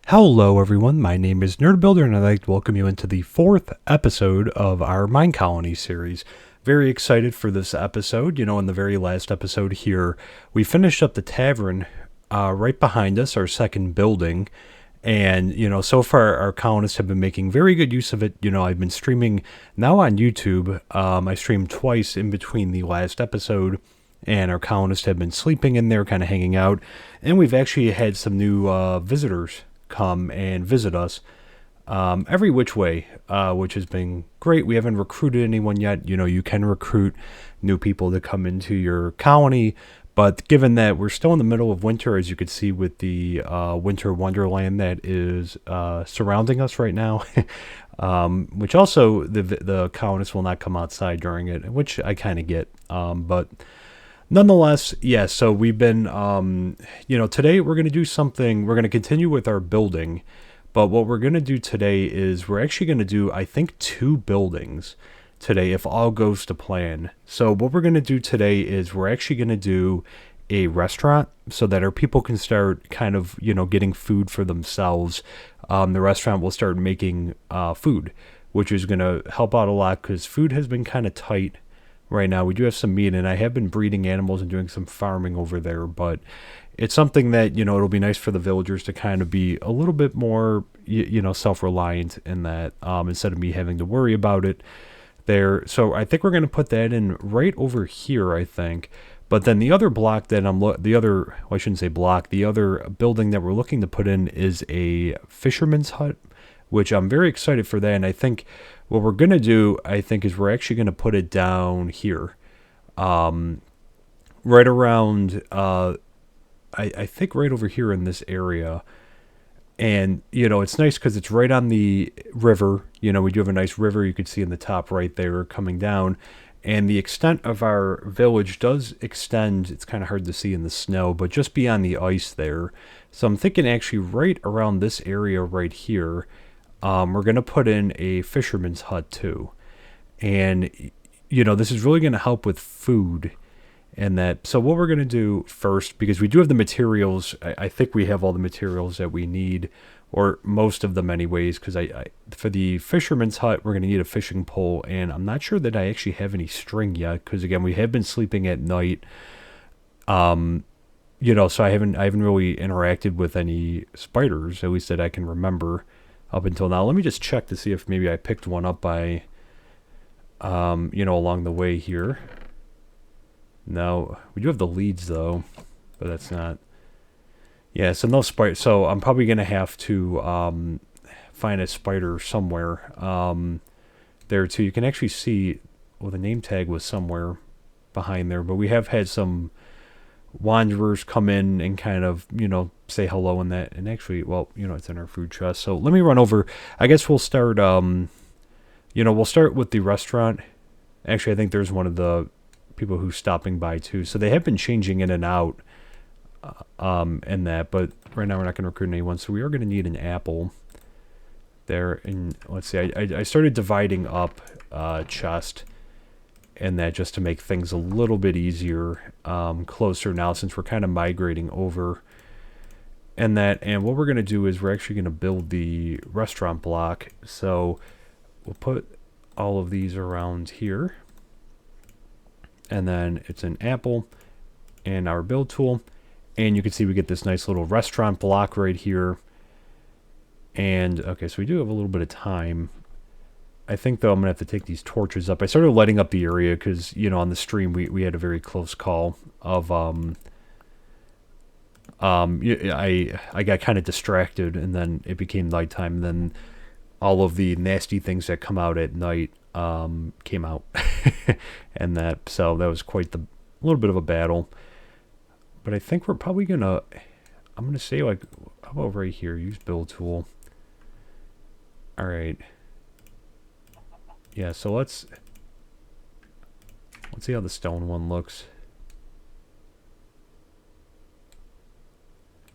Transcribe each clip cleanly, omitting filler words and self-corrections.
Hello everyone, my name is NerdBuilder and I'd like to welcome you into the fourth episode of our MineColonies series. Very excited for this episode. In the very last episode here, we finished up the tavern right behind us, our second building. And, so far our colonists have been making very good use of it. I've been streaming now on YouTube. I streamed twice in between the last episode. And our colonists have been sleeping in there, kind of hanging out. And we've actually had some new visitors come and visit us every which way, which has been great. We haven't recruited anyone yet. You can recruit new people to come into your colony, but given that we're still in the middle of winter, as you can see with the winter wonderland that is surrounding us right now, which also the colonists will not come outside during it, which I kind of get, but nonetheless, yeah, so we've been, today we're going to do something. We're going to continue with our building, but what we're going to do today is we're actually going to do, I think, 2 buildings today if all goes to plan. So what we're going to do today is we're actually going to do a restaurant so that our people can start kind of, getting food for themselves. The restaurant will start making food, which is going to help out a lot because food has been kind of tight right now. We do have some meat, and I have been breeding animals and doing some farming over there, but it's something that, it'll be nice for the villagers to kind of be a little bit more, self-reliant in that, instead of me having to worry about it there. So I think we're going to put that in right over here, I think. But then the other block that I shouldn't say block, the other building that we're looking to put in is a fisherman's hut, which I'm very excited for that. And I think what we're going to do, is we're actually going to put it down here. Right around, I think right over here in this area. And, it's nice because it's right on the river. We do have a nice river you could see in the top right there coming down. And the extent of our village does extend. It's kind of hard to see in the snow, but just beyond the ice there. So I'm thinking actually right around this area right here, we're going to put in a fisherman's hut too. And, this is really going to help with food and that. So what we're going to do first, because we do have the materials, I think we have all the materials that we need, or most of them anyways, because I for the fisherman's hut, we're going to need a fishing pole. And I'm not sure that I actually have any string yet, because again, we have been sleeping at night. So I haven't really interacted with any spiders, at least that I can remember up until now. Let me just check to see if maybe I picked one up by, along the way here. No, we do have the leads though, but that's not. Yeah, so no spider. So I'm probably gonna have to find a spider somewhere there too. You can actually see, well, the name tag was somewhere behind there, but we have had some wanderers come in and kind of, say hello and that. And actually, well, it's in our food chest. So let me run over. I guess we'll start, we'll start with the restaurant. Actually, I think there's one of the people who's stopping by too. So they have been changing in and out and that. But right now we're not going to recruit anyone. So we are going to need an apple there. And let's see, I started dividing up chest and that just to make things a little bit easier, closer now since we're kind of migrating over and that. And what we're going to do is we're actually going to build the restaurant block. So we'll put all of these around here, and then it's an apple and our build tool. And you can see we get this nice little restaurant block right here. And okay, so we do have a little bit of time. I think, though, I'm going to have to take these torches up. I started lighting up the area because, on the stream, we had a very close call of, I got kind of distracted, and then it became nighttime, and then all of the nasty things that come out at night came out. And that, so that was quite a little bit of a battle. But I think we're probably going to, I'm going to say, like, how about right here? Use build tool. All right. Yeah, so let's see how the stone one looks.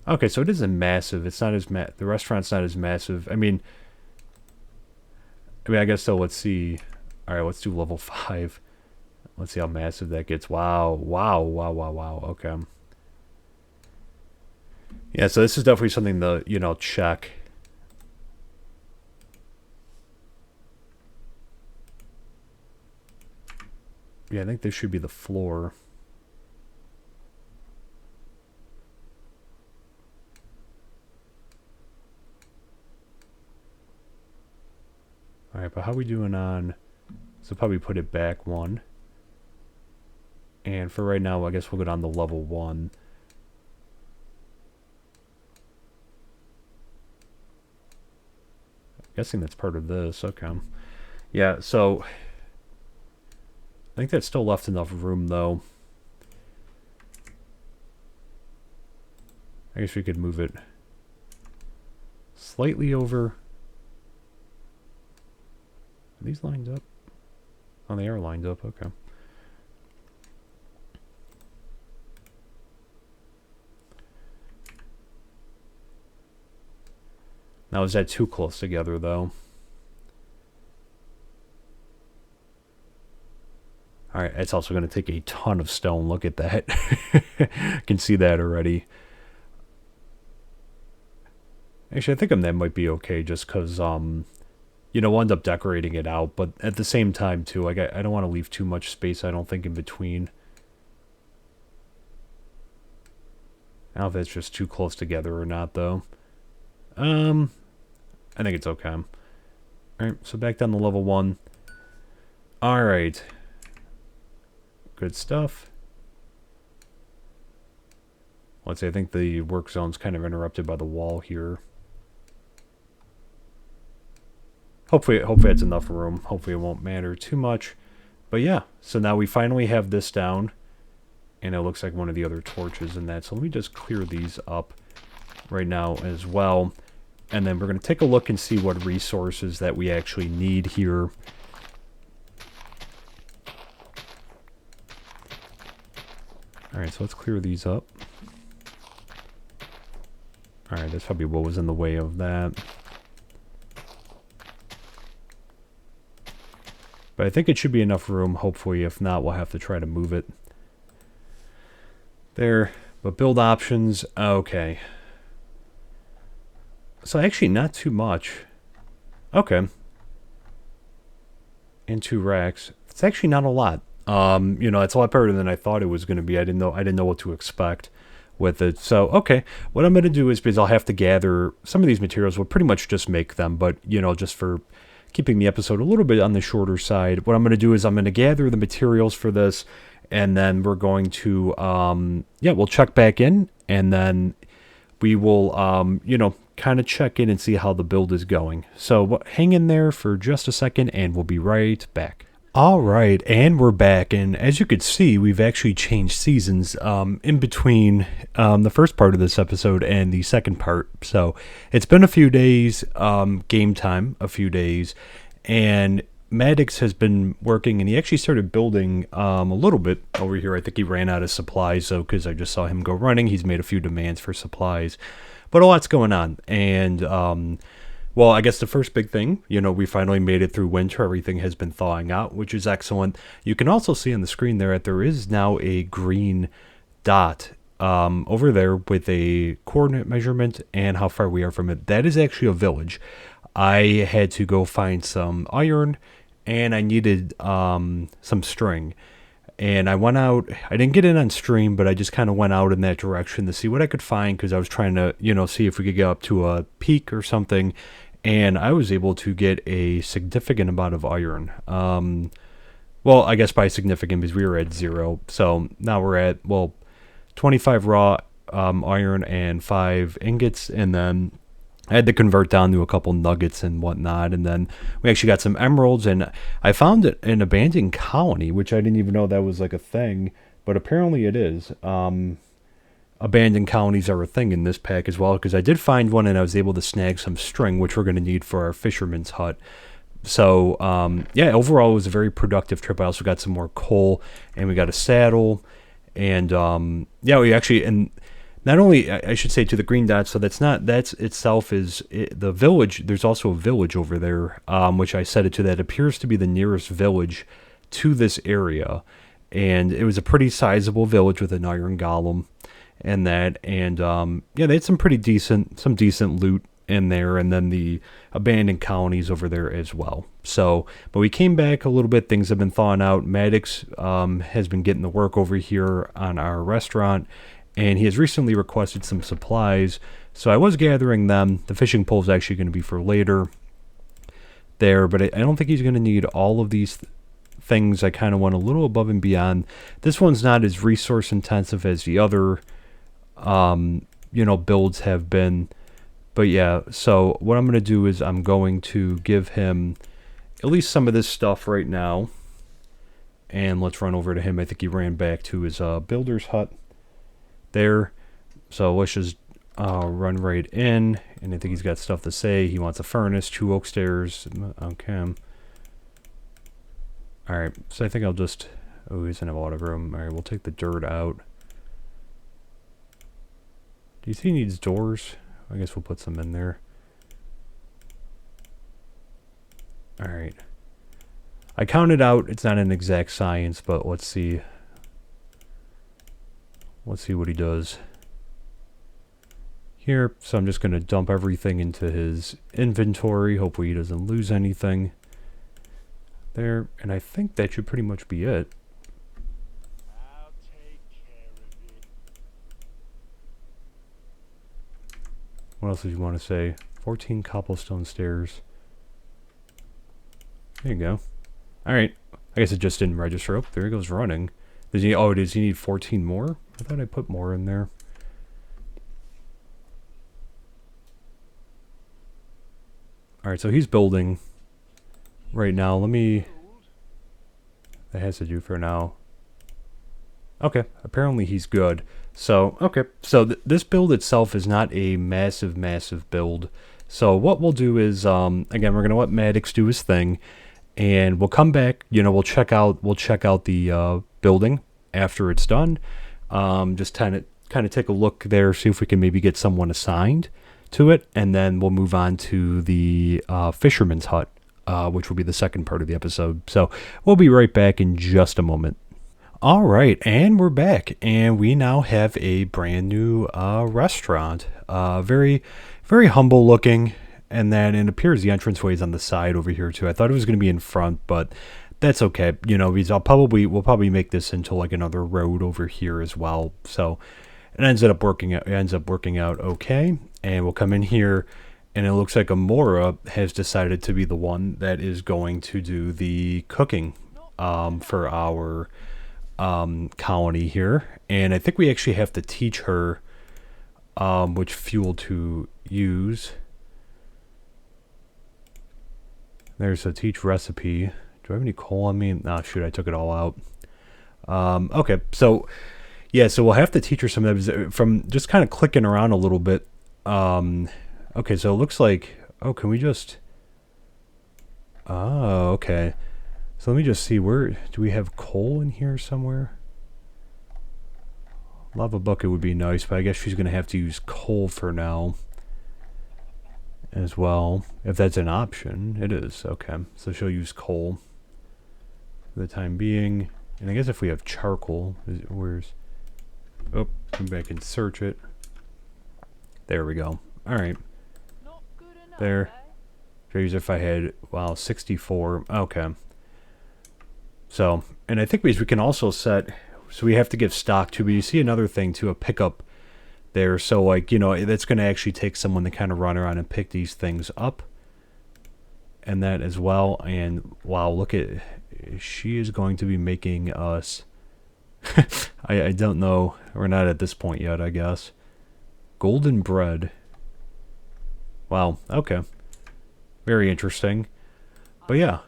Okay, so it isn't massive. It's not as the restaurant's not as massive. I mean, I guess so. Let's see. All right, let's do level 5. Let's see how massive that gets. Wow, wow, wow, wow, wow. Okay. Yeah, so this is definitely something to, check Yeah, I think this should be the floor. Alright, but how are we doing on... So probably put it back one. And for right now, I guess we'll go down to level 1. I'm guessing that's part of this. Okay. Yeah, so... I think that's still left enough room, though. I guess we could move it slightly over. Are these lined up? Oh, they are lined up. Okay. Now, is that too close together, though? Alright, it's also going to take a ton of stone. Look at that. I can see that already. Actually, I think that might be okay just because, you know, we'll end up decorating it out. But at the same time, too, like, I don't want to leave too much space, I don't think, in between. I don't know if it's just too close together or not, though. I think it's okay. Alright, so back down to level 1. Alright. Good stuff. Let's see, I think the work zone's kind of interrupted by the wall here. Hopefully that's enough room. Hopefully it won't matter too much. But yeah, so now we finally have this down. And it looks like one of the other torches in that. So let me just clear these up right now as well. And then we're going to take a look and see what resources that we actually need here. Alright, so let's clear these up. Alright, that's probably what was in the way of that. But I think it should be enough room, hopefully. If not, we'll have to try to move it. There. But build options, okay. So actually not too much. Okay. And 2 racks. It's actually not a lot. You know, it's a lot better than I thought it was going to be. I didn't know what to expect with it. So, okay. What I'm going to do is, because I'll have to gather some of these materials, we'll pretty much just make them, but, you know, just for keeping the episode a little bit on the shorter side, what I'm going to do is I'm going to gather the materials for this, and then we're going to, yeah, we'll check back in, and then we will, you know, kind of check in and see how the build is going. So hang in there for just a second, and we'll be right back. All right, and we're back, and as you could see, we've actually changed seasons in between the first part of this episode and the second part. So it's been a few days, game time, a few days, and Maddox has been working, and he actually started building a little bit over here. I think he ran out of supplies, though, because I just saw him go running. He's made a few demands for supplies, but a lot's going on, and well, I guess the first big thing, you know, we finally made it through winter. Everything has been thawing out, which is excellent. You can also see on the screen there that there is now a green dot over there with a coordinate measurement and how far we are from it. That is actually a village. I had to go find some iron, and I needed some string. And I went out, I didn't get in on stream, but I just kind of went out in that direction to see what I could find, because I was trying to, you know, see if we could get up to a peak or something. And I was able to get a significant amount of iron. Well, I guess by significant, because we were at 0. So now we're at, well, 25 raw iron and 5 ingots, and then I had to convert down to a couple nuggets and whatnot, and then we actually got some emeralds, and I found an abandoned colony, which I didn't even know that was like a thing, but apparently it is. Abandoned colonies are a thing in this pack as well, because I did find one, and I was able to snag some string, which we're going to need for our fisherman's hut. So, yeah, overall it was a very productive trip. I also got some more coal, and we got a saddle, and yeah, we actually... and not only, I should say, to the green dots, so that's itself is the village. There's also a village over there, which I set it to. That appears to be the nearest village to this area. And it was a pretty sizable village with an iron golem and that. And, yeah, they had some decent loot in there, and then the abandoned colonies over there as well. So, but we came back a little bit. Things have been thawing out. Maddox has been getting the work over here on our restaurant, and he has recently requested some supplies. So I was gathering them. The fishing pole is actually going to be for later there, but I don't think he's going to need all of these things. I kind of went a little above and beyond. This one's not as resource intensive as the other builds have been. But yeah, so what I'm going to do is I'm going to give him at least some of this stuff right now. And let's run over to him. I think he ran back to his builder's hut there. So let's just run right in. And I think he's got stuff to say. He wants a furnace, 2 oak stairs. Okay. Alright, so I think I'll just... Oh, he doesn't have a lot of room. Alright, we'll take the dirt out. Do you think he needs doors? I guess we'll put some in there. Alright. I counted out, it's not an exact science, but let's see. Let's see what he does here. So I'm just going to dump everything into his inventory. Hopefully he doesn't lose anything there. And I think that should pretty much be it. I'll take care of it. What else did you want to say? 14 cobblestone stairs. There you go. Alright. I guess it just didn't register. Oh, there he goes running. Does he need 14 more? I thought I put more in there. Alright, so he's building right now. That has to do for now. Okay, apparently he's good. So, okay. So this build itself is not a massive build. So what we'll do is, again, we're going to let Maddox do his thing. And we'll come back, we'll check out the building after it's done. Just kind of take a look there, see if we can maybe get someone assigned to it, and then we'll move on to the fisherman's hut, which will be the second part of the episode. So we'll be right back in just a moment. All right, and we're back, and we now have a brand new restaurant. Very, very humble looking. And then it appears the entranceway is on the side over here too. I thought it was going to be in front, but that's okay. We'll probably make this into like another road over here as well. So it ends up working out okay. And we'll come in here, and it looks like Amora has decided to be the one that is going to do the cooking for our colony here. And I think we actually have to teach her which fuel to use. There's a teach recipe. Do I have any coal on me? Nah, shoot, I took it all out. Okay, so yeah, so we'll have to teach her some of that from just kind of clicking around a little bit. Okay, so it looks like, oh, can we just, oh, okay. So let me just see, where, do we have coal in here somewhere? Lava bucket would be nice, but I guess she's going to have to use coal for now as well, if that's an option. It is. Okay, so she'll use coal for the time being. And I guess if we have charcoal, where's, oh, come back and search it. There we go. All right, there. Here's if I had, wow, 64. Okay, so, and I think we can also set, so we have to give stock to, but you see another thing to a pickup there. So like, that's going to actually take someone to kind of run around and pick these things up, and that as well. And wow, look at, she is going to be making us I don't know, we're not at this point yet, I guess. Golden bread. Wow, okay, very interesting. But yeah,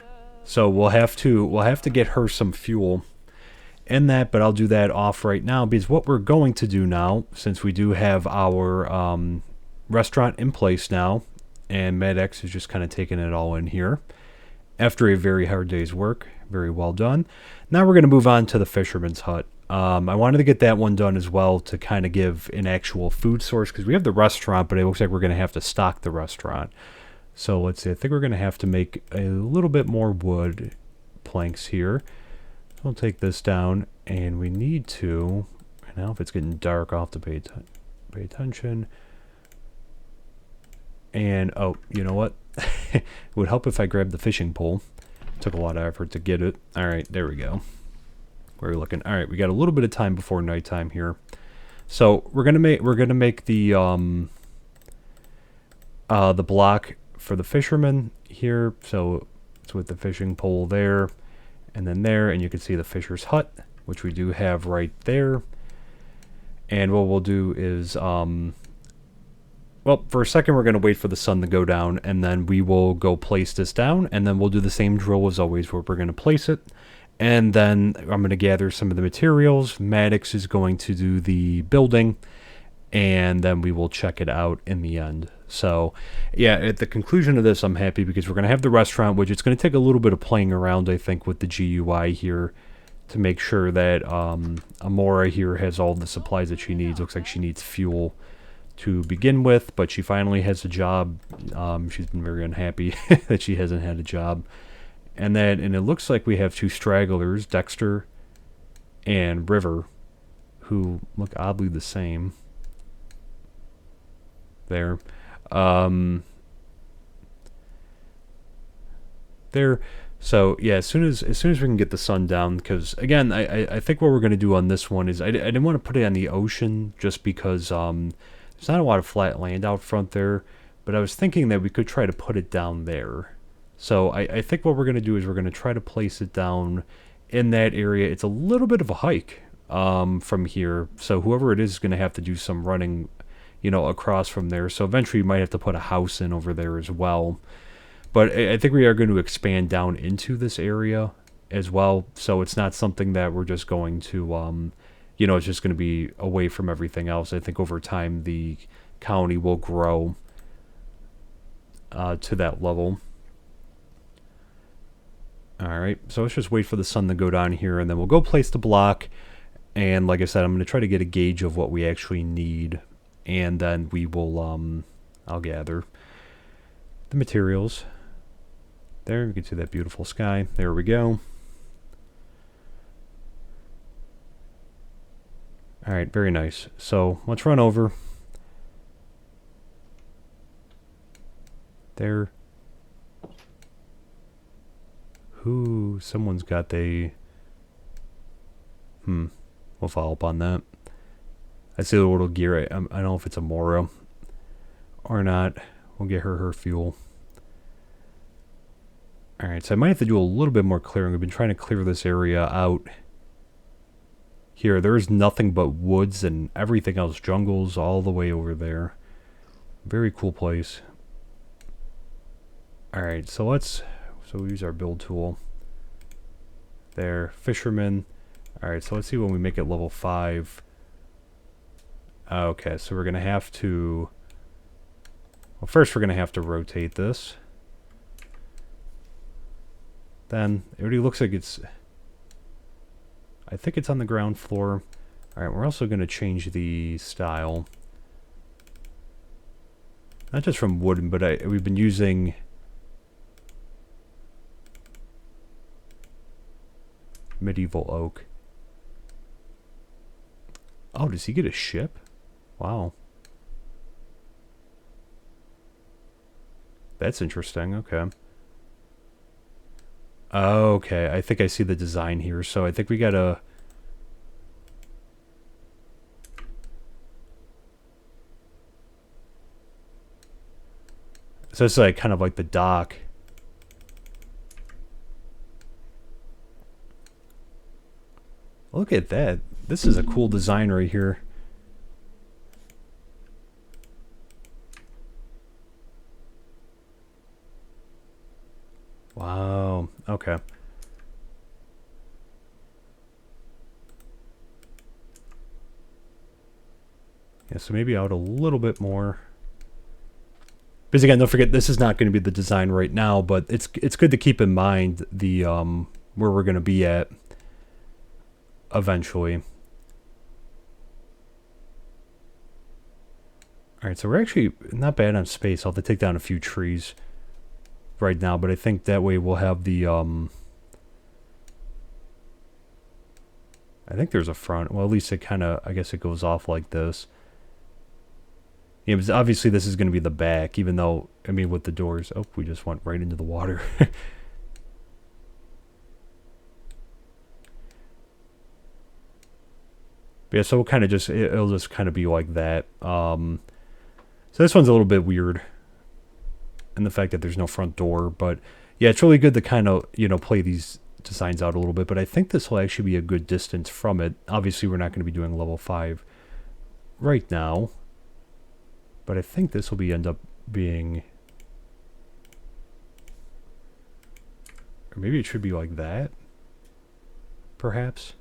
so we'll have to get her some fuel in that, but I'll do that off right now, because what we're going to do now, since we do have our restaurant in place now, and MedX is just kind of taking it all in here after a very hard day's work. Very well done. Now we're going to move on to the fisherman's hut. I wanted to get that one done as well to kind of give an actual food source, because we have the restaurant, but it looks like we're going to have to stock the restaurant. So let's see, I think we're going to have to make a little bit more wood planks here. We'll take this down, and we need to, now if it's getting dark, I'll have to pay attention. And, oh, you know what? It would help if I grabbed the fishing pole. Took a lot of effort to get it. All right, there we go. Where are we looking? All right, we got a little bit of time before nighttime here. So we're gonna make the block for the fishermen here. So it's with the fishing pole there, and then there, and you can see the fisher's hut, which we do have right there. And what we'll do is, well, for a second we're gonna wait for the sun to go down, and then we will go place this down, and then we'll do the same drill as always, where we're gonna place it. And then I'm going to gather some of the materials. Maddox is going to do the building, and then we will check it out in the end. So, yeah, at the conclusion of this, I'm happy because we're going to have the restaurant, which it's going to take a little bit of playing around, I think, with the GUI here to make sure that Amora here has all the supplies that she needs. Looks like she needs fuel to begin with, but she finally has a job. She's been very unhappy that she hasn't had a job. And it looks like we have two stragglers, Dexter and River, who look oddly the same. There. There. So, yeah, as soon as we can get the sun down, because, again, I think what we're going to do on this one is, I didn't want to put it on the ocean just because there's not a lot of flat land out front there, but I was thinking that we could try to put it down there. So I think what we're going to do is we're going to try to place it down in that area. It's a little bit of a hike from here. So whoever it is going to have to do some running, across from there. So eventually we might have to put a house in over there as well. But I think we are going to expand down into this area as well. So it's not something that we're just going to, it's just going to be away from everything else. I think over time the county will grow to that level. Alright, so let's just wait for the sun to go down here, and then we'll go place the block. And like I said, I'm going to try to get a gauge of what we actually need. And then we will, I'll gather the materials. There, you can see that beautiful sky. There we go. Alright, very nice. So, let's run over. There. Someone's got we'll follow up on that. I see the little gear. I don't know if it's a Mora or not. We'll get her fuel. Alright, so I might have to do a little bit more clearing. We've been trying to clear this area out. Here, there's nothing but woods and everything else. Jungles all the way over there. Very cool place. Alright, so we use our build tool. There, fisherman. Alright, so let's see when we make it level 5. Okay, so we're going to have to... Well, first we're going to have to rotate this. Then, it already looks like it's... I think it's on the ground floor. Alright, we're also going to change the style. Not just from wooden, but we've been using... medieval oak. Oh, does he get a ship? Wow. That's interesting. Okay. Okay, I think I see the design here. So I think we gotta... So it's like kind of like the dock. Look at that. This is a cool design right here. Wow. Okay. Yeah, so maybe out a little bit more. Because again, don't forget, this is not going to be the design right now, but it's good to keep in mind the where we're going to be at eventually. Alright, so we're actually not bad on space. I'll have to take down a few trees right now, but I think that way we'll have the I think there's a front. Well, at least it kind of, I guess it goes off like this. Yeah, but obviously this is going to be the back, even though, I mean, with the doors. Oh, we just went right into the water. But yeah, so we'll kind of just, it'll just kind of be like that. So this one's a little bit weird, and the fact that there's no front door. But yeah, it's really good to kind of, play these designs out a little bit. But I think this will actually be a good distance from it. Obviously, we're not going to be doing level 5 right now. But I think this will be end up being... Or maybe it should be like that, perhaps.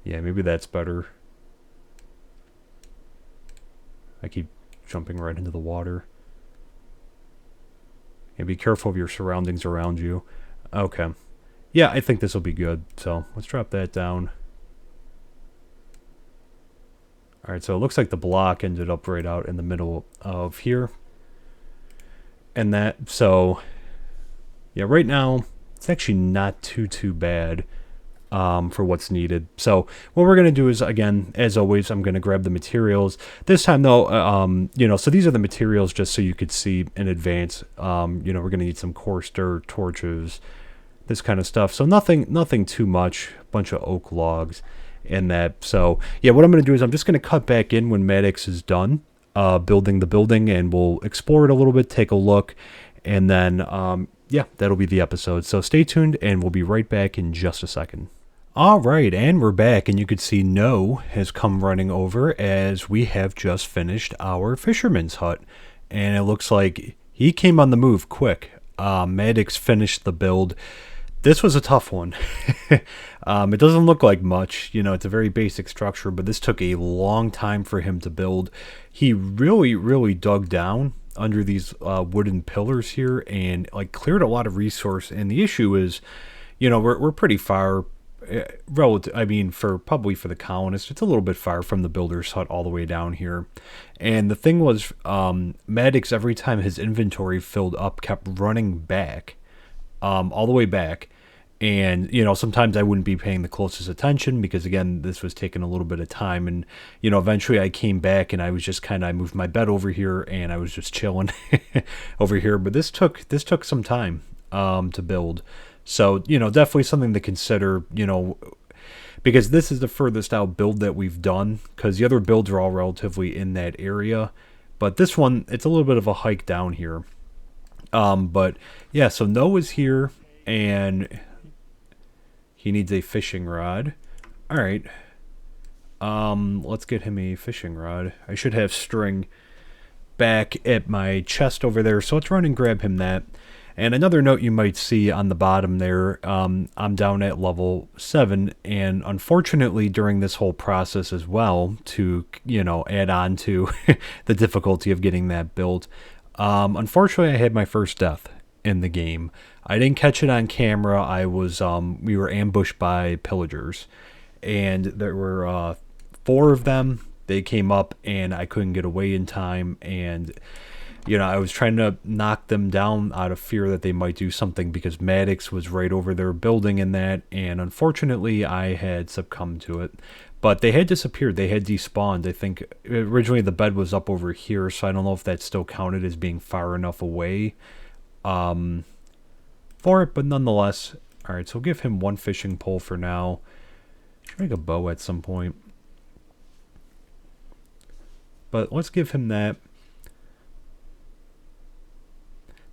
Yeah, maybe that's better. I keep jumping right into the water. And be careful of your surroundings around you. Okay. Yeah, I think this will be good. So let's drop that down. Alright, so it looks like the block ended up right out in the middle of here. And that, so... Yeah, right now, it's actually not too bad. For what's needed. So what we're going to do is, again, as always, I'm going to grab the materials. This time, though, so these are the materials just so you could see in advance. We're going to need some coarse dirt, torches, this kind of stuff. So nothing too much. A bunch of oak logs and that. So, yeah, what I'm going to do is I'm just going to cut back in when Maddox is done building the building, and we'll explore it a little bit, take a look, and then, yeah, that'll be the episode. So stay tuned, and we'll be right back in just a second. Alright, and we're back, and you could see No has come running over as we have just finished our fisherman's hut. And it looks like he came on the move quick. Maddox finished the build. This was a tough one. It doesn't look like much, it's a very basic structure, but this took a long time for him to build. He really dug down under these wooden pillars here and cleared a lot of resource. And the issue is, we're pretty far. Relative, I mean, for the colonists, it's a little bit far from the builder's hut all the way down here. And the thing was, Maddox, every time his inventory filled up, kept running back, all the way back. And, sometimes I wouldn't be paying the closest attention because, again, this was taking a little bit of time. And, eventually I came back and I was just I moved my bed over here and I was just chilling over here. But this took some time to build. So, definitely something to consider, because this is the furthest out build that we've done, because the other builds are all relatively in that area. But this one, it's a little bit of a hike down here. But, yeah, so Noah's here, and he needs a fishing rod. All right. Let's get him a fishing rod. I should have string back at my chest over there, so let's run and grab him that. And another note you might see on the bottom there, I'm down at level 7, and unfortunately during this whole process as well, to, add on to the difficulty of getting that built, unfortunately I had my first death in the game. I didn't catch it on camera. We were ambushed by pillagers, and there were 4 of them. They came up, and I couldn't get away in time, and... I was trying to knock them down out of fear that they might do something because Maddox was right over there building in that, and unfortunately I had succumbed to it. But they had disappeared. They had despawned. I think originally the bed was up over here, so I don't know if that still counted as being far enough away for it, but nonetheless. Alright, so we'll give him 1 fishing pole for now. Should make a bow at some point. But let's give him that.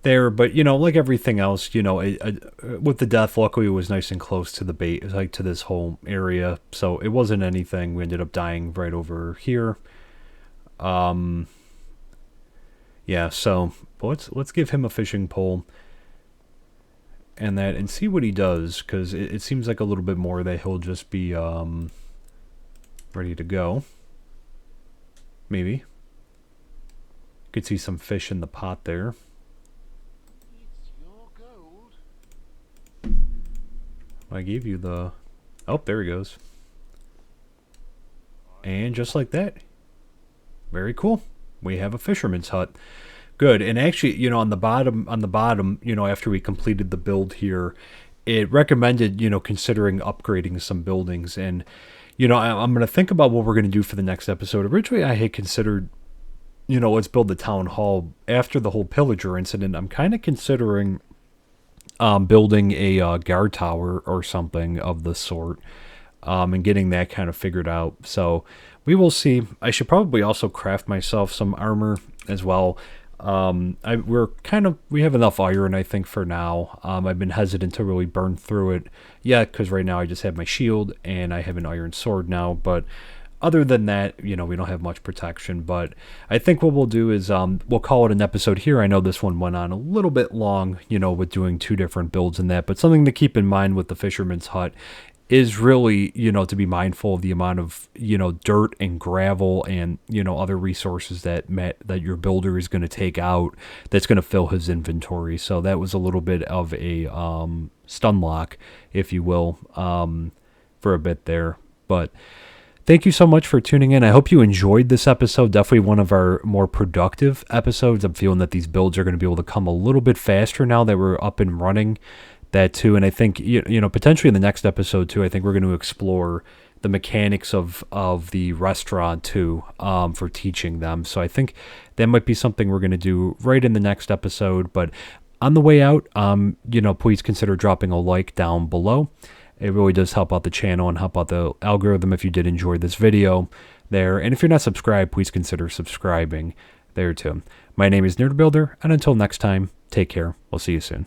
There, but like everything else, with the death, luckily it was nice and close to the bait, to this whole area, so it wasn't anything. We ended up dying right over here. Yeah, so let's give him a fishing pole and see what he does, because it seems like a little bit more that he'll just be ready to go. Maybe could see some fish in the pot there. I gave you the... Oh, there he goes. And just like that. Very cool. We have a fisherman's hut. Good. And actually, on the bottom, after we completed the build here, it recommended, considering upgrading some buildings. And, I'm going to think about what we're going to do for the next episode. Originally, I had considered, let's build the town hall after the whole pillager incident. I'm kind of considering building a guard tower or something of the sort, and getting that kind of figured out. So we will see. I should probably also craft myself some armor as well. We have enough iron, I think, for now. I've been hesitant to really burn through it yet because right now I just have my shield and I have an iron sword now. But other than that, we don't have much protection. But I think what we'll do is we'll call it an episode here. I know this one went on a little bit long, with doing two different builds and that. But something to keep in mind with the Fisherman's Hut is really, to be mindful of the amount of, dirt and gravel and, other resources that your builder is going to take out that's going to fill his inventory. So that was a little bit of a stun lock, if you will, for a bit there. But thank you so much for tuning in. I hope you enjoyed this episode. Definitely one of our more productive episodes. I'm feeling that these builds are going to be able to come a little bit faster now that we're up and running. That too, and I think potentially in the next episode too, I think we're going to explore the mechanics of the restaurant too, for teaching them. So I think that might be something we're going to do right in the next episode. But on the way out, please consider dropping a like down below. It really does help out the channel and help out the algorithm if you did enjoy this video there. And if you're not subscribed, please consider subscribing there too. My name is Nerd Builder, and until next time, take care. We'll see you soon.